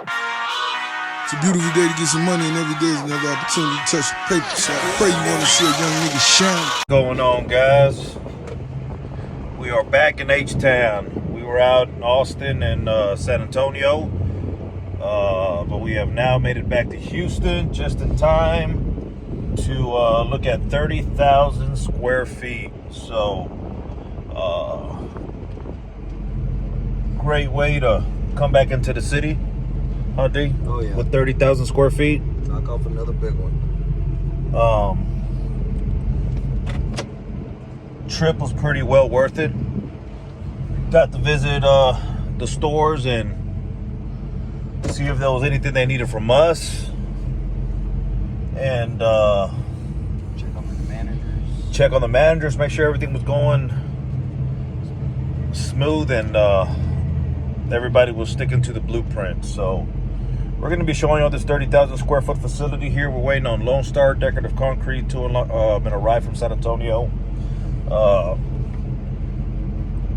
It's a beautiful day to get some money, and every day is another opportunity to touch the paper. So I pray you want to see a young nigga shine. What's going on, guys? We are back in H-Town. We were out in Austin and San Antonio, but we have now made it back to Houston just in time to look at 30,000 square feet. So, great way to come back into the city, huh, D? Oh, yeah. With 30,000 square feet. Knock off another big one. Trip was pretty well worth it. Got to visit the stores and see if there was anything they needed from us, and check on the managers, make sure everything was going smooth, and everybody was sticking to the blueprint. So we're going to be showing you this 30,000 square foot facility here. We're waiting on Lone Star Decorative Concrete to arrive from San Antonio.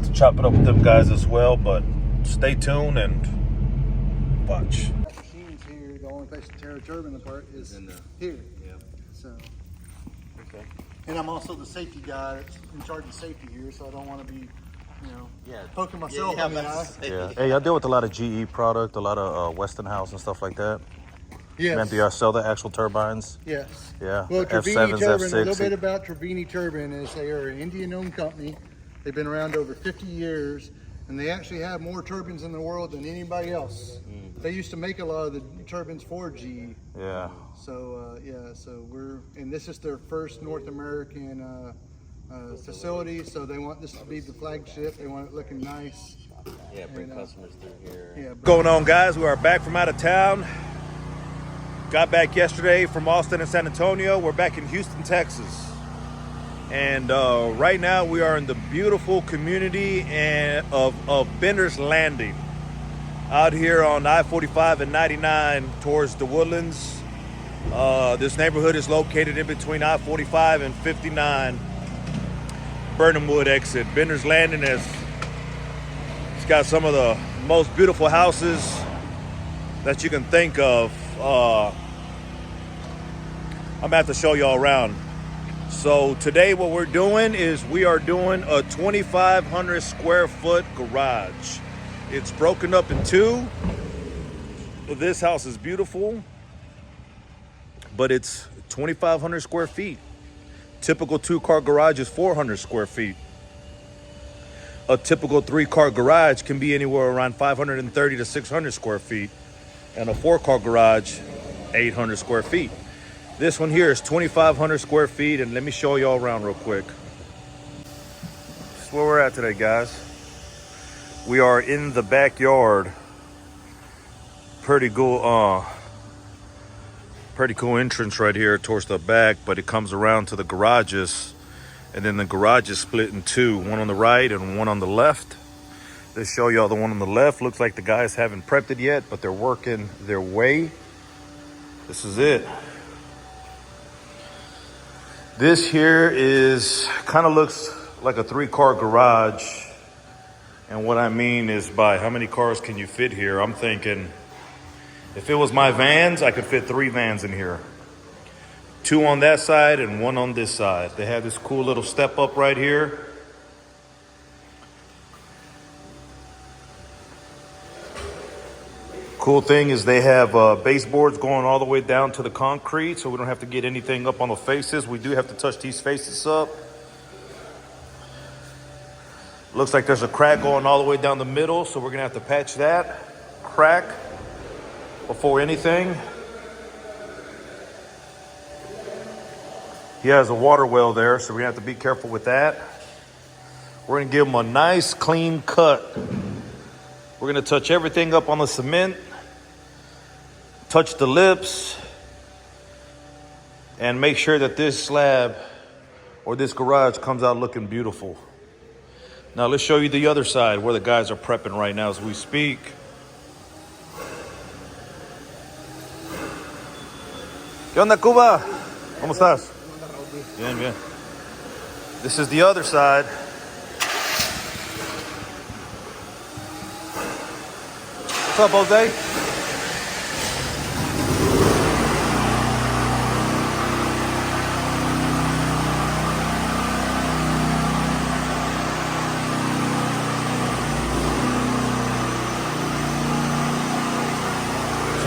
To chop it up with them guys as well, but stay tuned and watch. Machines here, the only place to tear a turbine apart is in here. Yep. So, Okay. and I'm also the safety guy that's in charge of safety here, so I don't want to be, Yeah. poking myself in the eye. Yeah. Hey, I deal with a lot of GE product, a lot of Westinghouse and stuff like that. Yes. Man, do y'all sell the actual turbines? Yes. Yeah. Well, the Trevini F7s, Turbine, a little F6. bit about Trevini Turbine is they are an Indian-owned company. They've been around over 50 years, and they actually have more turbines in the world than anybody else. They used to make a lot of the turbines for GE. Yeah. So, and this is their first North American facility, so they want this to be the flagship. They want it looking nice. Yeah, bring customers through here. Yeah, What's going on, guys? We are back from out of town. Got back yesterday from Austin and San Antonio. We're back in Houston, Texas. And right now we are in the beautiful community of Bender's Landing, out here on I-45 and 99 towards the Woodlands. This neighborhood is located in between I-45 and 59 Burnhamwood exit. Bender's Landing it's got some of the most beautiful houses that you can think of. I'm gonna have to show y'all around. So today what we're doing is we are doing a 2,500 square foot garage. It's broken up in two. This house is beautiful, but it's 2,500 square feet. Typical 2-car garage is 400 square feet. A typical 3-car garage can be anywhere around 530 to 600 square feet, and a 4-car garage, 800 square feet. This one here is 2,500 square feet, and let me show y'all around real quick. That's where we're at today, guys. We are in the backyard. Pretty cool entrance right here towards the back, but it comes around to the garages, and then the garage is split in two, one on the right and one on the left. Let's show y'all the one on the left. Looks like the guys haven't prepped it yet, but they're working their way. This is it. This here is kind of looks like a 3-car garage. And what I mean is, by how many cars can you fit here? I'm thinking if it was my vans, I could fit 3 vans in here. 2 on that side and 1 on this side. They have this cool little step up right here. Cool thing is they have baseboards going all the way down to the concrete, so we don't have to get anything up on the faces. We do have to touch these faces up. Looks like there's a crack going all the way down the middle, so we're gonna have to patch that crack before anything. He has a water well there, so we're gonna have to be careful with that. We're gonna give him a nice clean cut. We're gonna touch everything up on the cement, touch the lips, and make sure that this slab or this garage comes out looking beautiful. Now let's show you the other side where the guys are prepping right now as we speak. ¿Qué onda, Cuba? ¿Cómo estás? Bien, bien. This is the other side. What's up, Jose?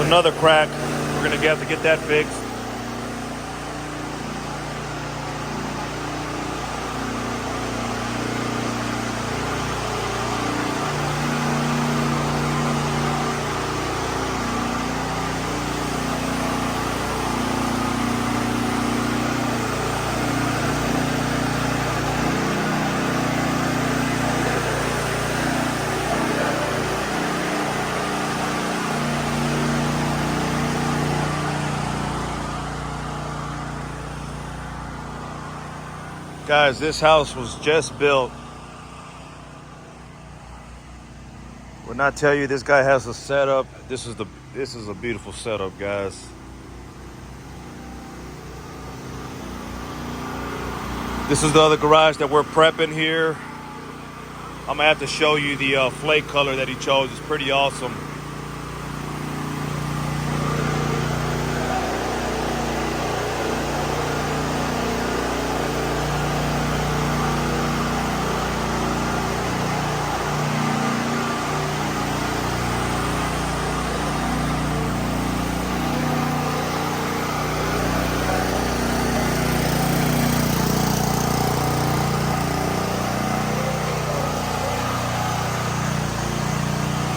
another crack. We're gonna have to get that fixed. Guys, this house was just built. When I tell you this guy has a setup, this is a beautiful setup, guys. This is the other garage that we're prepping here. I'm gonna have to show you the flake color that he chose. It's pretty awesome.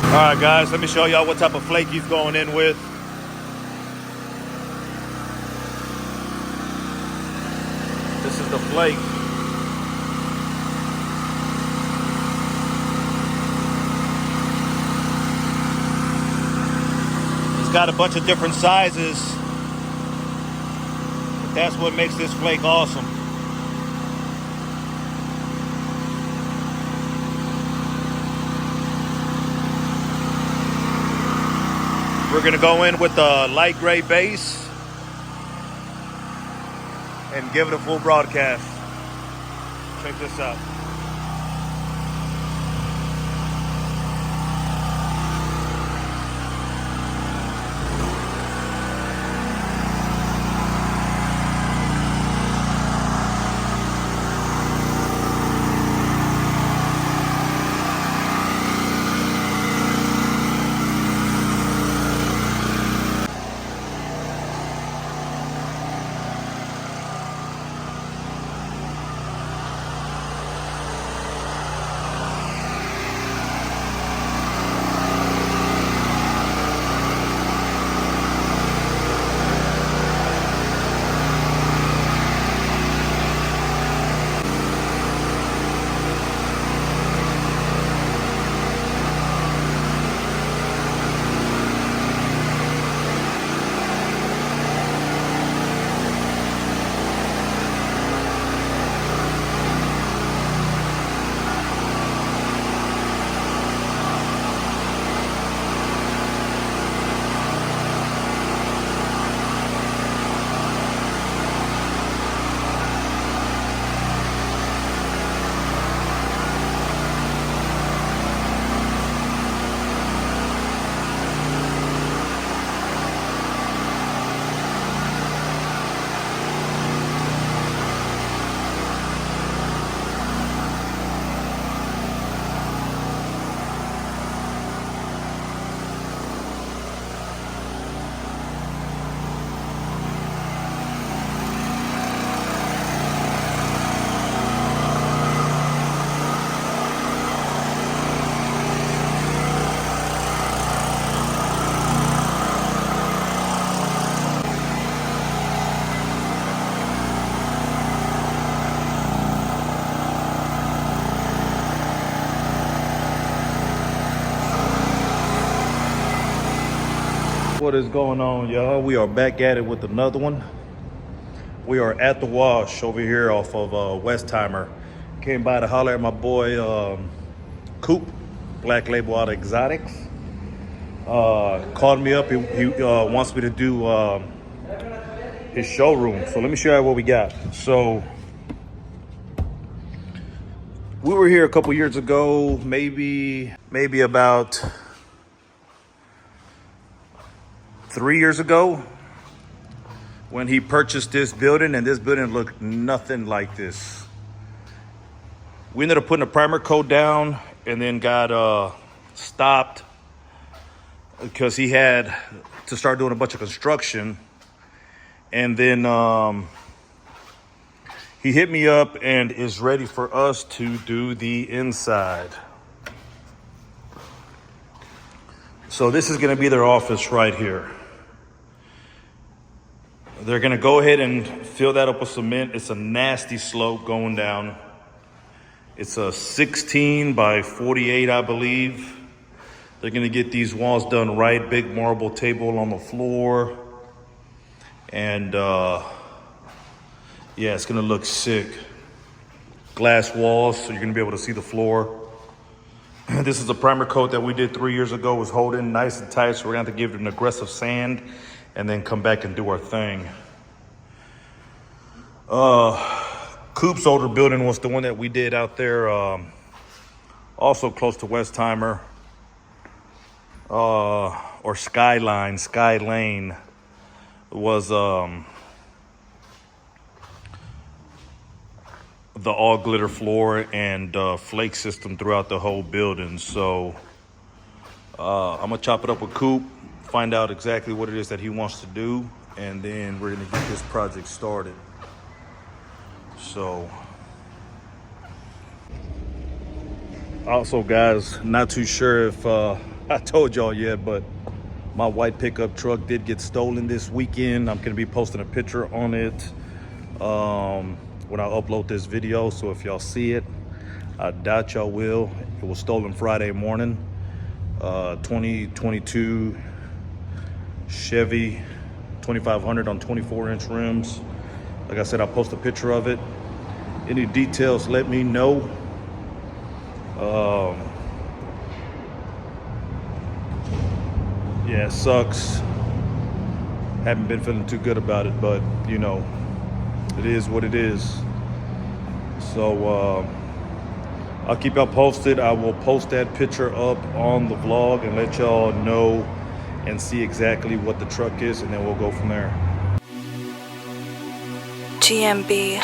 All right, guys, let me show y'all what type of flake he's going in with. This is the flake. He's got a bunch of different sizes. But that's what makes this flake awesome. We're gonna go in with a light gray base and give it a full broadcast. Check this out. What is going on, y'all? We are back at it with another one. We are at the wash over here off of Westheimer. Came by to holler at my boy Coop, Black Label out of Exotics. Called me up. He wants me to do his showroom. So let me show you what we got. So we were here a couple years ago, maybe about 3 years ago, when he purchased this building, and this building looked nothing like this. We ended up putting a primer coat down and then got stopped because he had to start doing a bunch of construction. And then he hit me up and is ready for us to do the inside. So this is going to be their office right here. They're going to go ahead and fill that up with cement. It's a nasty slope going down. It's a 16 by 48, I believe. They're going to get these walls done right. Big marble table on the floor. And yeah, it's going to look sick. Glass walls, so you're going to be able to see the floor. This is a primer coat that we did 3 years ago. It was holding nice and tight, so we're going to have to give it an aggressive sand and then come back and do our thing. Coop's older building was the one that we did out there, also close to Westheimer, or Sky Lane was the all glitter floor and flake system throughout the whole building. So I'm gonna chop it up with Coop, find out exactly what it is that he wants to do, and then we're gonna get this project started. So also, guys, not too sure if I told y'all yet, but my white pickup truck did get stolen this weekend. I'm gonna be posting a picture on it when I upload this video. So if y'all see it, I doubt y'all will. It was stolen Friday morning. 2022 Chevy 2500 on 24-inch rims. Like I said, I'll post a picture of it. Any details, let me know. Yeah, it sucks. Haven't been feeling too good about it, but you know, it is what it is. So I'll keep y'all posted. I will post that picture up on the vlog and let y'all know and see exactly what the truck is, and then we'll go from there. GMB.